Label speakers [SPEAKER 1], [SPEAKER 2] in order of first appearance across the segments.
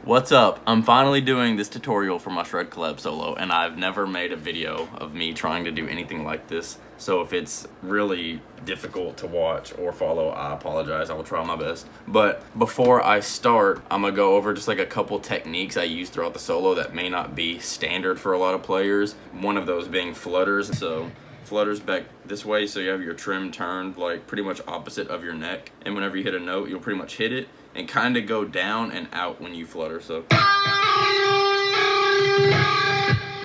[SPEAKER 1] What's up? I'm finally doing this tutorial for my shred collab solo, and I've never made a video of me trying to do anything like this. So if it's really difficult to watch or follow, I apologize. I will try my best. But before I start, I'm gonna go over just like a couple techniques I use throughout the solo that may not be standard for a lot of players. One of those being flutters. So flutters back this way, so you have your trim turned like pretty much opposite of your neck, and whenever you hit a note, you'll pretty much hit it and kind of go down and out when you flutter. So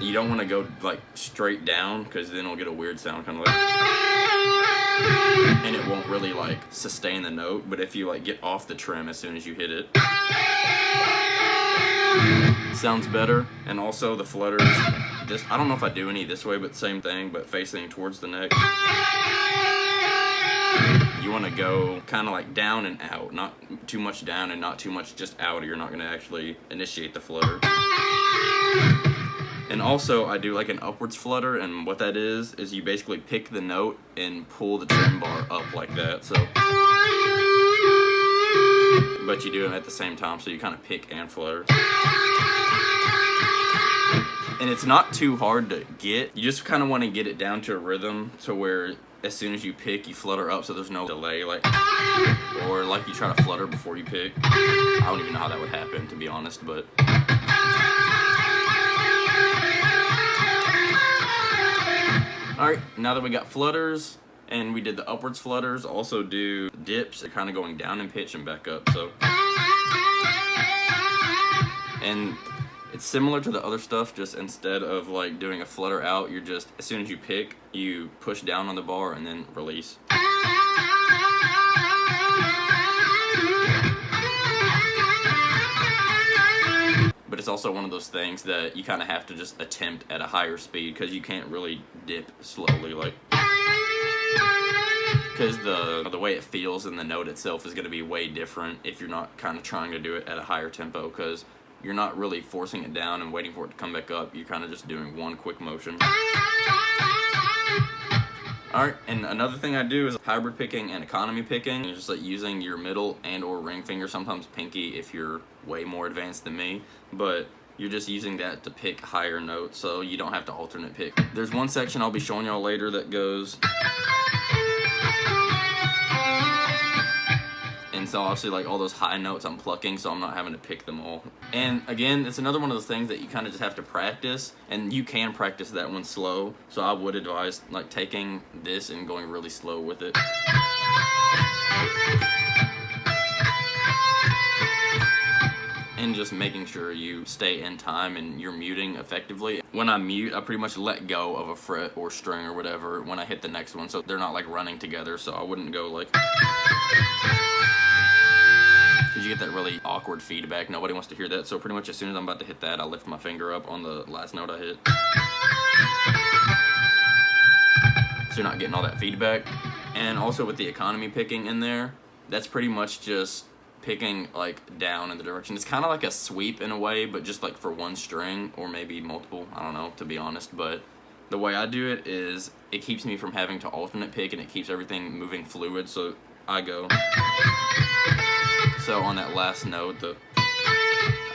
[SPEAKER 1] you don't want to go like straight down, because then it'll get a weird sound, kind of like, and it won't really like sustain the note. But if you like get off the trim as soon as you hit it, sounds better. And also the flutters, this, I don't know if I do any this way, but same thing, but facing towards the neck. You want to go kind of like down and out, not too much down and not too much just out, or you're not going to actually initiate the flutter. And also I do like an upwards flutter, and what that is you basically pick the note and pull the trim bar up like that. So, but you do them at the same time, so you kind of pick and flutter. And it's not too hard to get. You just kind of want to get it down to a rhythm to where as soon as you pick, you flutter up, so there's no delay, like, or like you try to flutter before you pick. I don't even know how that would happen, to be honest, but alright, now that we got flutters and we did the upwards flutters, also do dips. They're kind of going down in pitch and back up. So, and it's similar to the other stuff, just instead of like doing a flutter out, you're just, as soon as you pick, you push down on the bar and then release. But it's also one of those things that you kind of have to just attempt at a higher speed, because you can't really dip slowly, like, because the way it feels in the note itself is going to be way different if you're not kind of trying to do it at a higher tempo, because you're not really forcing it down and waiting for it to come back up. You're kind of just doing one quick motion. Alright, and another thing I do is hybrid picking and economy picking. It's just like using your middle and or ring finger, sometimes pinky if you're way more advanced than me, but you're just using that to pick higher notes, so you don't have to alternate pick. There's one section I'll be showing y'all later that goes, and so obviously like all those high notes I'm plucking, so I'm not having to pick them all. And again, it's another one of those things that you kind of just have to practice, and you can practice that one slow, so I would advise like taking this and going really slow with it. And just making sure you stay in time and you're muting effectively. When I mute, I pretty much let go of a fret or string or whatever when I hit the next one, so they're not like running together, so I wouldn't go like, because you get that really awkward feedback. Nobody wants to hear that. So pretty much as soon as I'm about to hit that, I lift my finger up on the last note I hit, so you're not getting all that feedback. And also with the economy picking in there, that's pretty much just picking like down in the direction. It's kind of like a sweep in a way, but just like for one string or maybe multiple. I don't know, to be honest, but the way I do it is it keeps me from having to alternate pick, and it keeps everything moving fluid. So I go, so on that last note,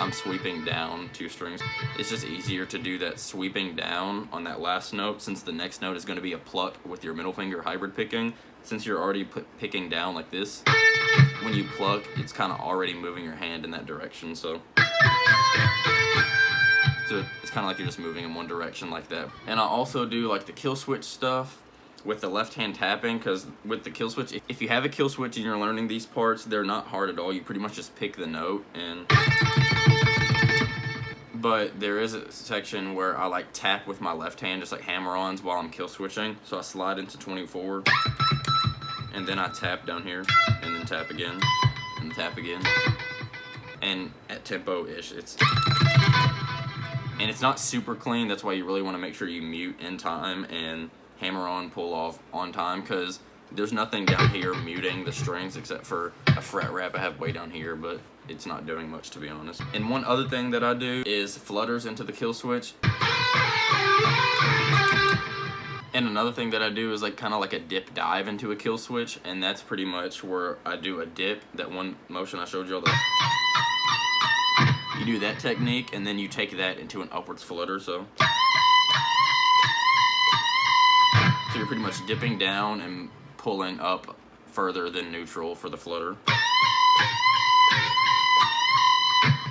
[SPEAKER 1] I'm sweeping down two strings. It's just easier to do that sweeping down on that last note, since the next note is going to be a pluck with your middle finger hybrid picking. Since you're already picking down like this, when you pluck, it's kind of already moving your hand in that direction, so it's kind of like you're just moving in one direction like that. And I also do like the kill switch stuff with the left hand tapping, because with the kill switch, if you have a kill switch and you're learning these parts, they're not hard at all. You pretty much just pick the note, and but there is a section where I like tap with my left hand, just like hammer-ons while I'm kill switching. So I slide into 20 forward, and then I tap down here, and then tap again, and tap again, and at tempo-ish. And it's not super clean. That's why you really want to make sure you mute in time and hammer on, pull off on time, because there's nothing down here muting the strings except for a fret wrap I have way down here, but it's not doing much, to be honest. And one other thing that I do is flutters into the kill switch. And another thing that I do is like kind of like a dip dive into a kill switch, and that's pretty much where I do a dip, that one motion I showed you all. You do that technique, and then you take that into an upwards flutter, so you're pretty much dipping down and pulling up further than neutral for the flutter.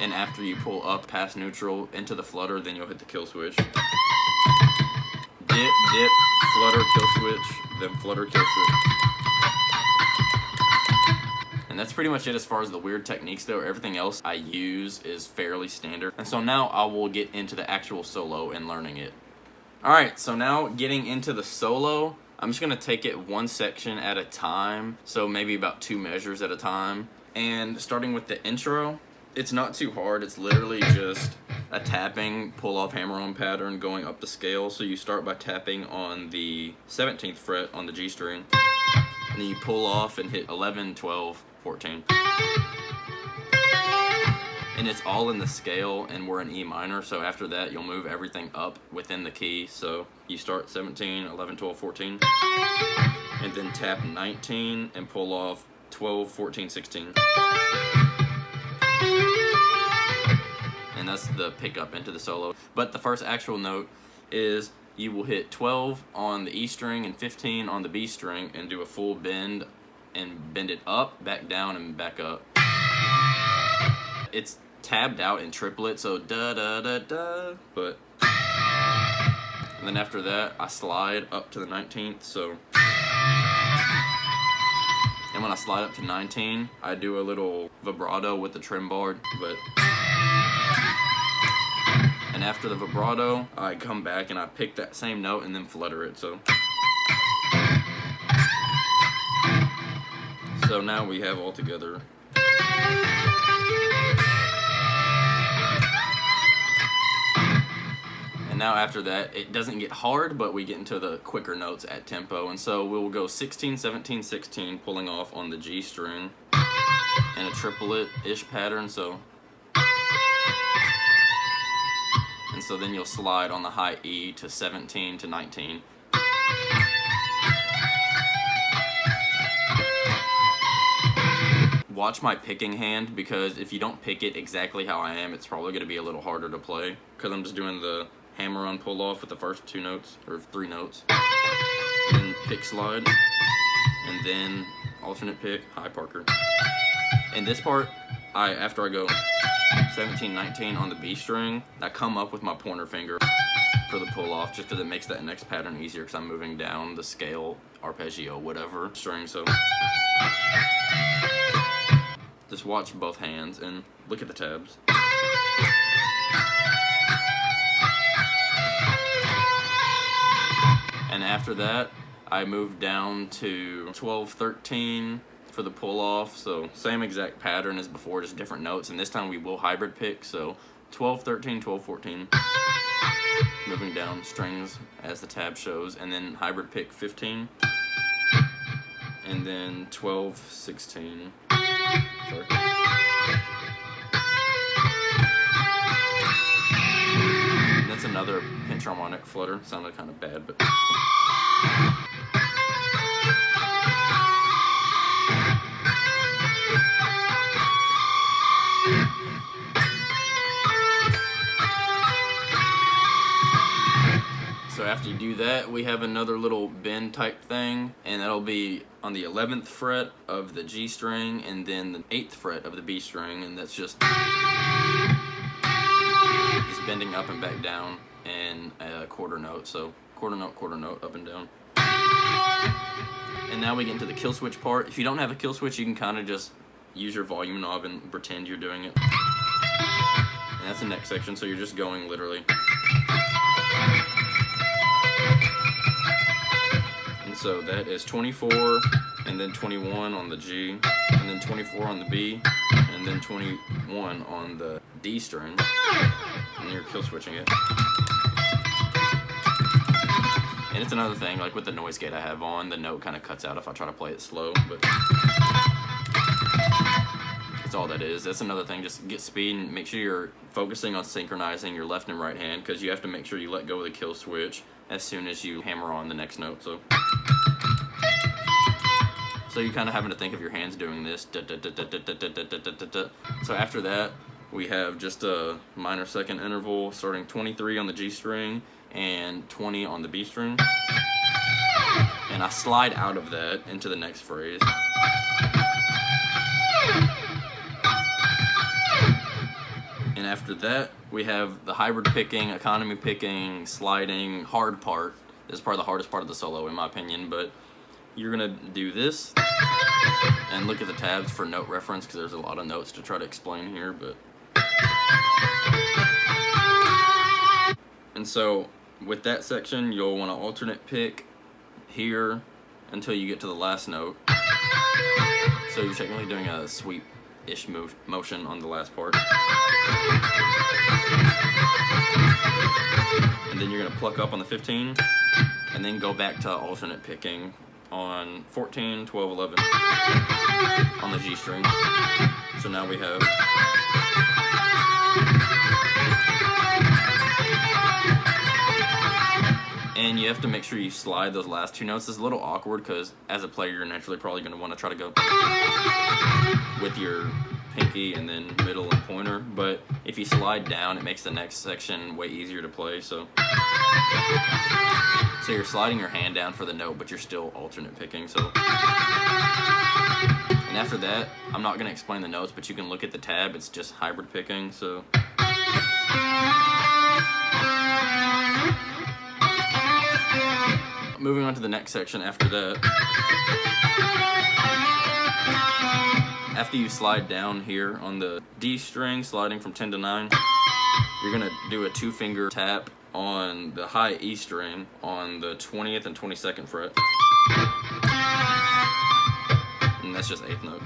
[SPEAKER 1] And after you pull up past neutral into the flutter, then you'll hit the kill switch. Dip, dip, flutter, kill switch, then flutter, kill switch. And that's pretty much it as far as the weird techniques though. Everything else I use is fairly standard. And so now I will get into the actual solo and learning it. Alright, so now getting into the solo, I'm just going to take it one section at a time, so maybe about 2 measures at a time. And starting with the intro, it's not too hard, it's literally just a tapping pull-off hammer-on pattern going up the scale. So you start by tapping on the 17th fret on the G string, and then you pull off and hit 11, 12, 14. And it's all in the scale, and we're in E minor, so after that you'll move everything up within the key. So you start 17, 11, 12, 14, and then tap 19 and pull off 12, 14, 16. And that's the pickup into the solo. But the first actual note is you will hit 12 on the E string and 15 on the B string and do a full bend and bend it up, back down, and back up. It's tabbed out in triplet, so da da da da, but and then after that I slide up to the 19th, so and when I slide up to 19 I do a little vibrato with the trem bar, but and after the vibrato I come back and I pick that same note and then flutter it, so now we have all together. Now after that, it doesn't get hard, but we get into the quicker notes at tempo. And so we'll go 16, 17, 16, pulling off on the G string in a triplet-ish pattern. So then you'll slide on the high E to 17 to 19. Watch my picking hand, because if you don't pick it exactly how I am, it's probably going to be a little harder to play, because I'm just doing the hammer-on pull-off with the first 2 notes, or 3 notes, and then pick slide, and then alternate pick, high Parker. And this part, after I go 17, 19 on the B string, I come up with my pointer finger for the pull-off, just because it makes that next pattern easier, because I'm moving down the scale, arpeggio, whatever, string, so just watch both hands and look at the tabs. And after that, I move down to 12, 13 for the pull-off. So same exact pattern as before, just different notes. And this time we will hybrid pick. So 12, 13, 12, 14. Moving down strings as the tab shows. And then hybrid pick 15. And then 12, 16. Sorry. And that's another pinch harmonic flutter. Sounded kind of bad, but so after you do that, we have another little bend type thing, and that'll be on the 11th fret of the G string and then the 8th fret of the B string, and that's just bending up and back down in a quarter note, so quarter note, up and down. And now we get into the kill switch part. If you don't have a kill switch, you can kind of just use your volume knob and pretend you're doing it. And that's the next section, so you're just going literally. And so that is 24, and then 21 on the G, and then 24 on the B, and then 21 on the D string, and you're kill switching it. And it's another thing, like with the noise gate I have on, the note kind of cuts out if I try to play it slow, but that's all that is. That's another thing, just get speed and make sure you're focusing on synchronizing your left and right hand, because you have to make sure you let go of the kill switch as soon as you hammer on the next note. So you're kind of having to think of your hands doing this. So after that, we have just a minor second interval starting 23 on the G string and 20 on the B string. And I slide out of that into the next phrase. And after that, we have the hybrid picking, economy picking, sliding, hard part. This is probably the hardest part of the solo in my opinion, but you're gonna do this and look at the tabs for note reference because there's a lot of notes to try to explain here, but. And so with that section, you'll want to alternate pick here until you get to the last note. So you're technically doing a sweep-ish motion on the last part. And then you're going to pluck up on the 15, and then go back to alternate picking on 14, 12, 11 on the G string. So now we have. And you have to make sure you slide those last two notes. It's a little awkward because as a player, you're naturally probably going to want to try to go with your pinky and then middle and pointer. But if you slide down, it makes the next section way easier to play. So you're sliding your hand down for the note, but you're still alternate picking. So, and after that, I'm not going to explain the notes, but you can look at the tab. It's just hybrid picking. So. Moving on to the next section after that. After you slide down here on the D string, sliding from 10 to 9, you're going to do a 2-finger tap on the high E string on the 20th and 22nd fret. And that's just 8th note.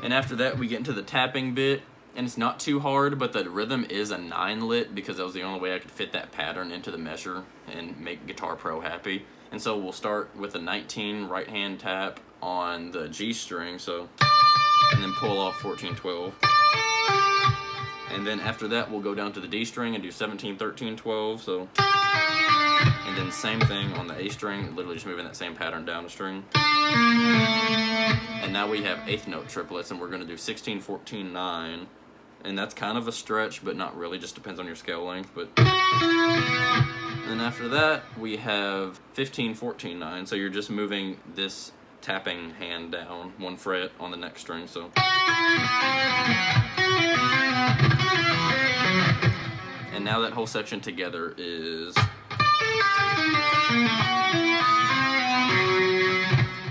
[SPEAKER 1] And after that, we get into the tapping bit. And it's not too hard, but the rhythm is a 9-lit because that was the only way I could fit that pattern into the measure and make Guitar Pro happy. And so we'll start with a 19 right hand tap on the G string, so, and then pull off 14, 12. And then after that, we'll go down to the D string and do 17, 13, 12, so. And then same thing on the A string, literally just moving that same pattern down a string. And now we have 8th note triplets, and we're going to do 16, 14, 9. And that's kind of a stretch, but not really, just depends on your scale length. But and then after that, we have 15, 14, 9. So you're just moving this tapping hand down 1 fret on the next string. So. And now that whole section together is.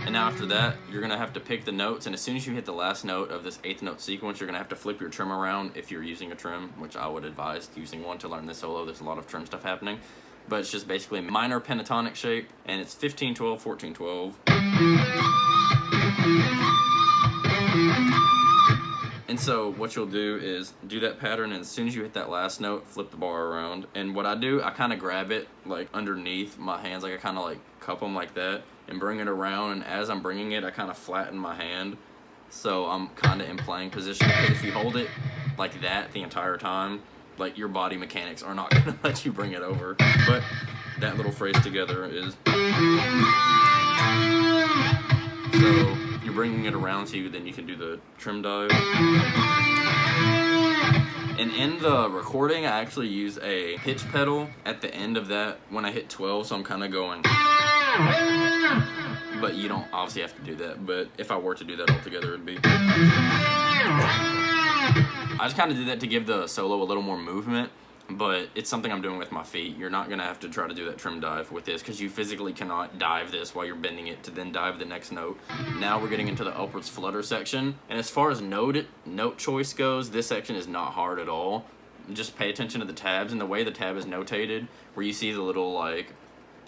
[SPEAKER 1] And now after that, you're going to have to pick the notes, and as soon as you hit the last note of this 8th note sequence, you're going to have to flip your trim around if you're using a trim, which I would advise using one to learn this solo. There's a lot of trim stuff happening. But it's just basically a minor pentatonic shape, and it's 15, 12, 14, 12. And so what you'll do is do that pattern, and as soon as you hit that last note, flip the bar around. And what I do, I kind of grab it like underneath my hands, like I kind of like cup them like that and bring it around. And as I'm bringing it, I kind of flatten my hand, so I'm kind of in playing position. Because if you hold it like that the entire time, like your body mechanics are not gonna let you bring it over. But that little phrase together is. So you're bringing it around so then you can do the trim dive. And in the recording, I actually use a pitch pedal at the end of that when I hit 12, so I'm kind of going. But you don't obviously have to do that, but if I were to do that altogether, it'd be. I just kind of did that to give the solo a little more movement, but it's something I'm doing with my feet. You're not going to have to try to do that trim dive with this because you physically cannot dive this while you're bending it to then dive the next note. Now we're getting into the upwards flutter section. And as far as note choice goes, this section is not hard at all. Just pay attention to the tabs and the way the tab is notated, where you see the little like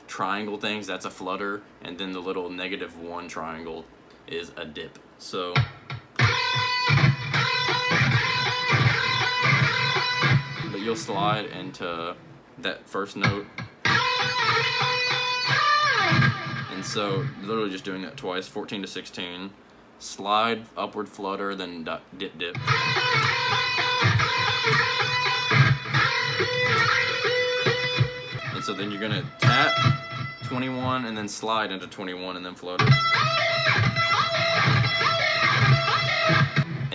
[SPEAKER 1] triangle things, that's a flutter, and then the little -1 triangle is a dip. So you'll slide into that first note. And so literally just doing that twice, 14 to 16. Slide, upward flutter, then dip, dip. And so then you're gonna tap 21 and then slide into 21 and then flutter.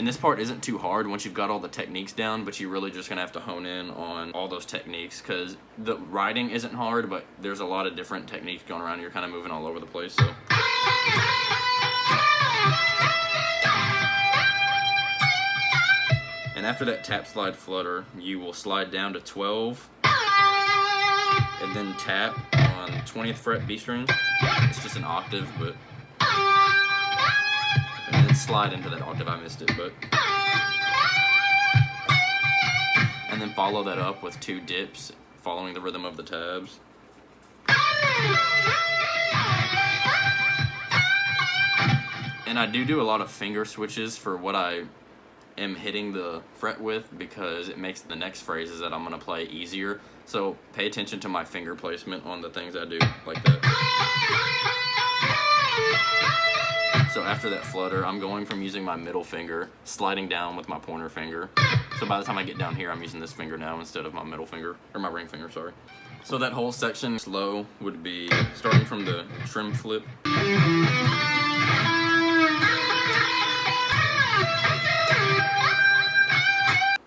[SPEAKER 1] And this part isn't too hard once you've got all the techniques down, but you're really just gonna have to hone in on all those techniques, because the writing isn't hard, but there's a lot of different techniques going around. You're kind of moving all over the place. So. And after that tap, slide, flutter, you will slide down to 12, and then tap on 20th fret B string. It's just an octave, but. And then slide into that octave. I missed it, but. And then follow that up with 2 dips, following the rhythm of the tabs. And I do a lot of finger switches for what I am hitting the fret with, because it makes the next phrases that I'm going to play easier. So pay attention to my finger placement on the things I do, like that. So after that flutter, I'm going from using my middle finger, sliding down with my pointer finger. So by the time I get down here, I'm using this finger now instead of my middle finger, or my ring finger, sorry. So that whole section slow would be starting from the trim flip.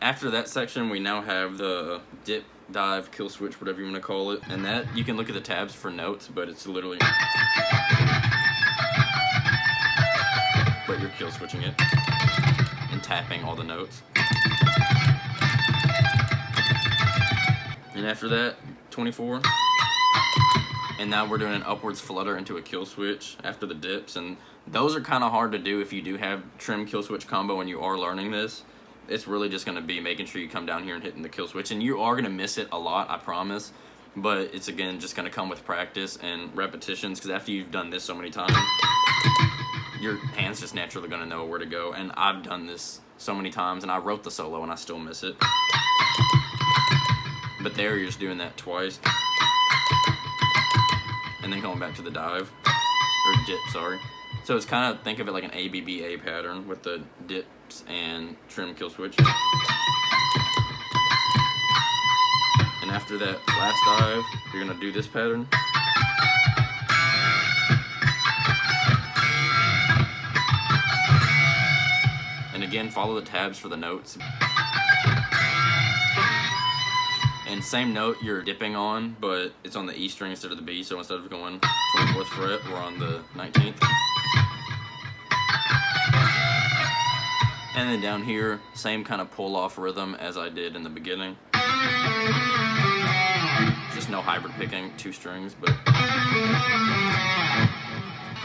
[SPEAKER 1] After that section, we now have the dip, dive, kill switch, whatever you want to call it. And that, you can look at the tabs for notes, but it's literally... But you're kill switching it and tapping all the notes. And after that, 24. And now we're doing an upwards flutter into a kill switch after the dips. And those are kind of hard to do if you do have trim kill switch combo and you are learning this. It's really just going to be making sure you come down here and hitting the kill switch. And you are going to miss it a lot, I promise. But it's, again, just going to come with practice and repetitions, because after you've done this so many times, your hand's just naturally going to know where to go. And I've done this so many times, and I wrote the solo and I still miss it. But there, you're just doing that twice. And then going back to the dive. Or dip, sorry. So it's kind of, think of it like an ABBA pattern with the dips and trim kill switch. And after that last dive, you're going to do this pattern. And again, follow the tabs for the notes. And same note you're dipping on, but it's on the E string instead of the B, so instead of going 24th fret, we're on the 19th. And then down here, same kind of pull-off rhythm as I did in the beginning. Just no hybrid picking, 2 strings, but...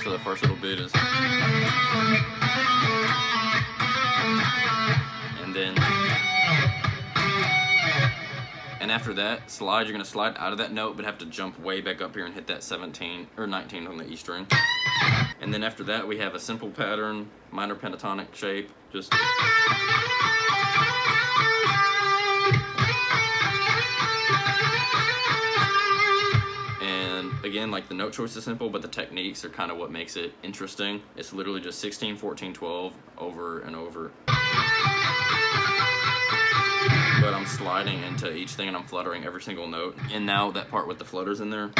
[SPEAKER 1] So the first little bit is... And then... And after that slide, you're going to slide out of that note, but have to jump way back up here and hit that 17 or 19 on the E string. And then after that, we have a simple pattern, minor pentatonic shape, just... And again, like, the note choice is simple, but the techniques are kind of what makes it interesting. It's literally just 16, 14, 12 over and over. But I'm sliding into each thing and I'm fluttering every single note. And now that part with the flutters in there.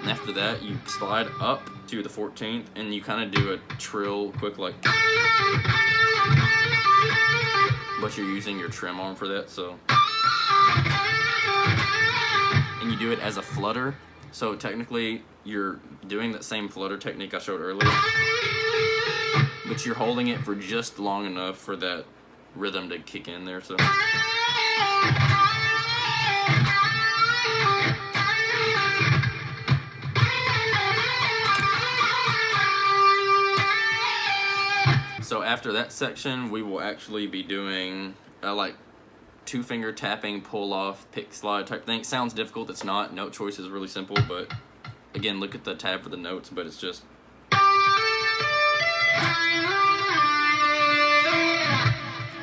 [SPEAKER 1] And after that, you slide up to the 14th and you kind of do a trill quick, like... But you're using your trim arm for that, so... And you do it as a flutter. So technically, you're doing that same flutter technique I showed earlier. But you're holding it for just long enough for that rhythm to kick in there, so... So after that section, we will actually be doing, like, 2-finger tapping, pull-off, pick, slide type thing. Sounds difficult, it's not. Note choice is really simple, but... Again, look at the tab for the notes, but it's just...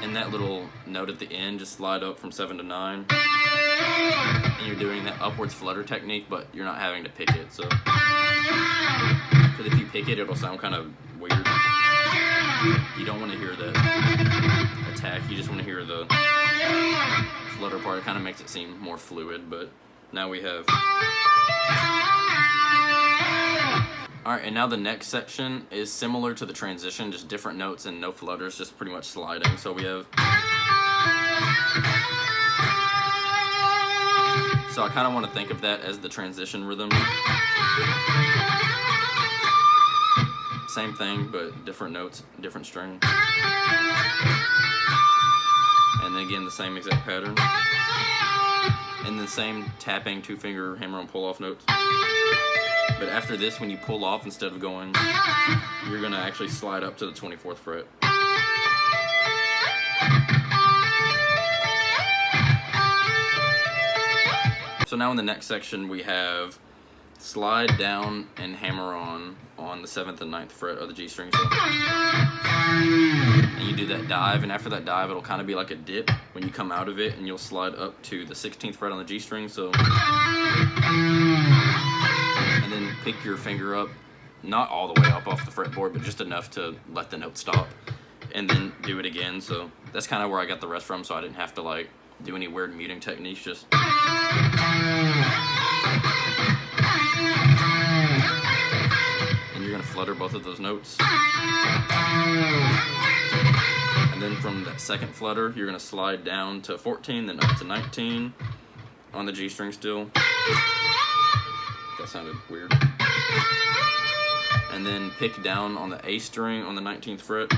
[SPEAKER 1] And that little note at the end, just slide up from 7 to 9. And you're doing that upwards flutter technique, but you're not having to pick it, so... Because if you pick it, it'll sound kind of weird. You don't want to hear that attack, you just want to hear the flutter part. It kind of makes it seem more fluid, but now we have... Alright, and now the next section is similar to the transition, just different notes and no flutters, just pretty much sliding. So we have... So I kind of want to think of that as the transition rhythm. Same thing, but different notes, different string. And then again, the same exact pattern. And the same tapping, 2-finger hammer-on pull-off notes. But after this, when you pull off, instead of going, you're going to actually slide up to the 24th fret. So now in the next section, we have slide down and hammer on the 7th and 9th fret of the G string. So, and you do that dive, and after that dive, it'll kind of be like a dip when you come out of it, and you'll slide up to the 16th fret on the G string. So, and then pick your finger up, not all the way up off the fretboard, but just enough to let the note stop, and then do it again. So that's kind of where I got the rest from, so I didn't have to like do any weird muting techniques, just... And you're going to flutter both of those notes. And then from that second flutter, you're going to slide down to 14, then up to 19 on the G string still. That sounded weird. And then pick down on the A string on the 19th fret.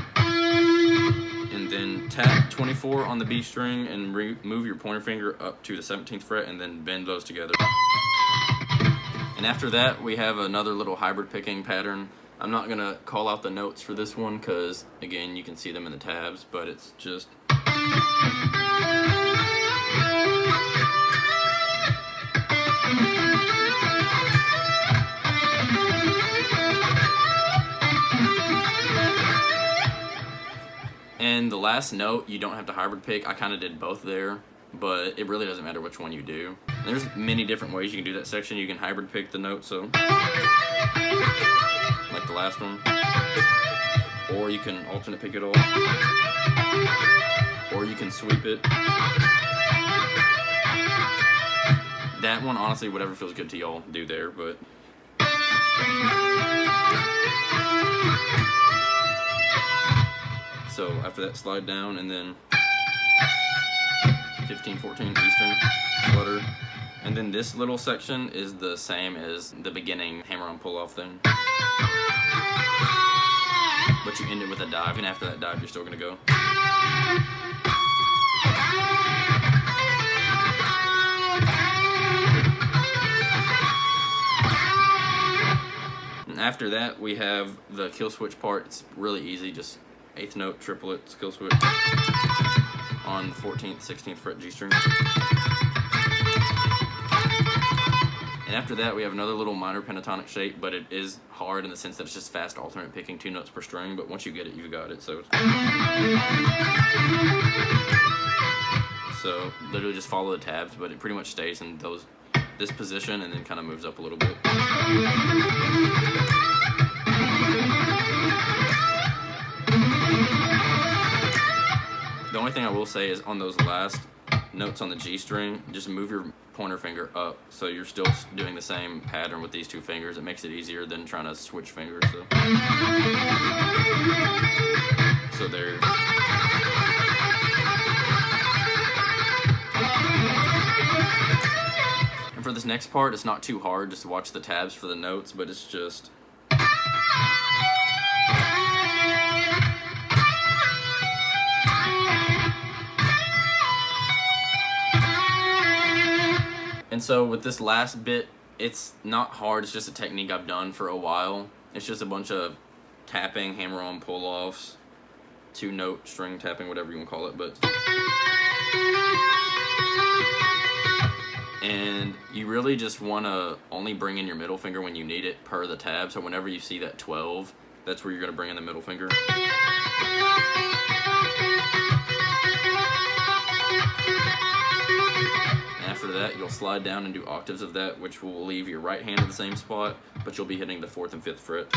[SPEAKER 1] And then tap 24 on the B string and move your pointer finger up to the 17th fret and then bend those together. And after that, we have another little hybrid picking pattern. I'm not going to call out the notes for this one because, again, you can see them in the tabs, but it's just... And the last note, you don't have to hybrid pick. I kind of did both there, but it really doesn't matter which one you do. And there's many different ways you can do that section. You can hybrid pick the note, so like the last one. Or you can alternate pick it all. Or you can sweep it. That one, honestly, whatever feels good to y'all, do there, but... So after that, slide down, and then 15, 14, E string, flutter. And then this little section is the same as the beginning hammer-on pull-off thing. But you end it with a dive, and after that dive, you're still going to go. And after that, we have the kill switch part. It's really easy, just 8th note, triplet, skill switch on the 14th, 16th fret G string. And after that, we have another little minor pentatonic shape, but it is hard in the sense that it's just fast alternate picking 2 notes per string, but once you get it, you've got it. So literally just follow the tabs, but it pretty much stays in this position and then kind of moves up a little bit. The only thing I will say is on those last notes on the G string, just move your pointer finger up so you're still doing the same pattern with these 2 fingers. It makes it easier than trying to switch fingers. So there. And for this next part, it's not too hard. Just watch the tabs for the notes, but it's just... And so with this last bit, it's not hard, it's just a technique I've done for a while. It's just a bunch of tapping, hammer-on pull-offs, 2-note string tapping, whatever you want to call it, but... And you really just want to only bring in your middle finger when you need it per the tab, so whenever you see that 12, that's where you're going to bring in the middle finger. After that, you'll slide down and do octaves of that, which will leave your right hand in the same spot, but you'll be hitting the 4th and 5th fret.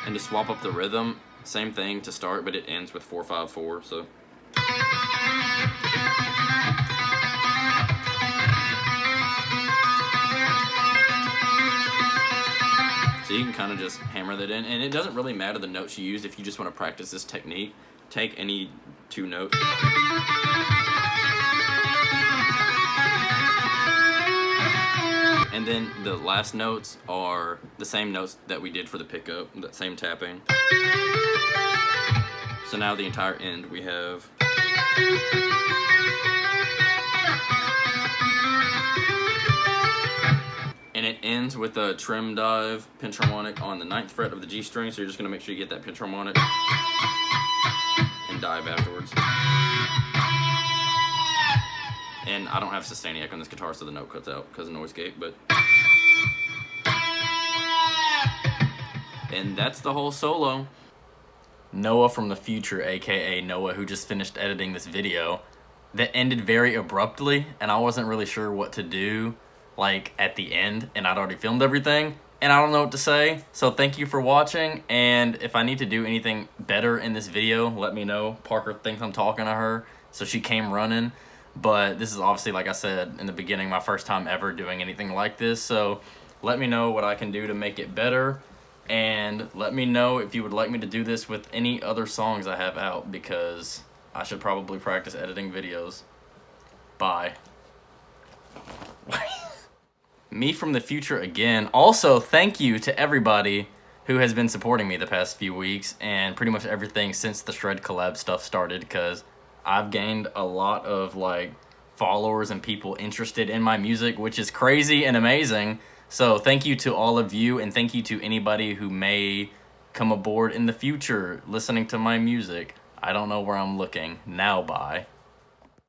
[SPEAKER 1] And to swap up the rhythm, same thing to start, but it ends with 4-5-4, so. So you can kind of just hammer that in, and it doesn't really matter the notes you use if you just want to practice this technique. Take any 2 notes. And then the last notes are the same notes that we did for the pickup, that same tapping. So now the entire end we have. And it ends with a trim dive pentarmonic on the 9th fret of the G string, so you're just going to make sure you get that pentarmonic and dive afterwards. And I don't have Sustainiac on this guitar, so the note cuts out because of noise gate, but... And that's the whole solo. Noah from the future, aka Noah, who just finished editing this video, that ended very abruptly, and I wasn't really sure what to do, like, at the end, and I'd already filmed everything, and I don't know what to say. So thank you for watching, and if I need to do anything better in this video, let me know. Parker thinks I'm talking to her, so she came running. But this is obviously, like I said in the beginning, my first time ever doing anything like this, so let me know what I can do to make it better. And let me know if you would like me to do this with any other songs I have out, because I should probably practice editing videos. Bye. Me from the future again. Also, thank you to everybody who has been supporting me the past few weeks and pretty much everything since the Shred collab stuff started, because I've gained a lot of like followers and people interested in my music, which is crazy and amazing. So thank you to all of you, and thank you to anybody who may come aboard in the future listening to my music. I don't know where I'm looking. Now, bye.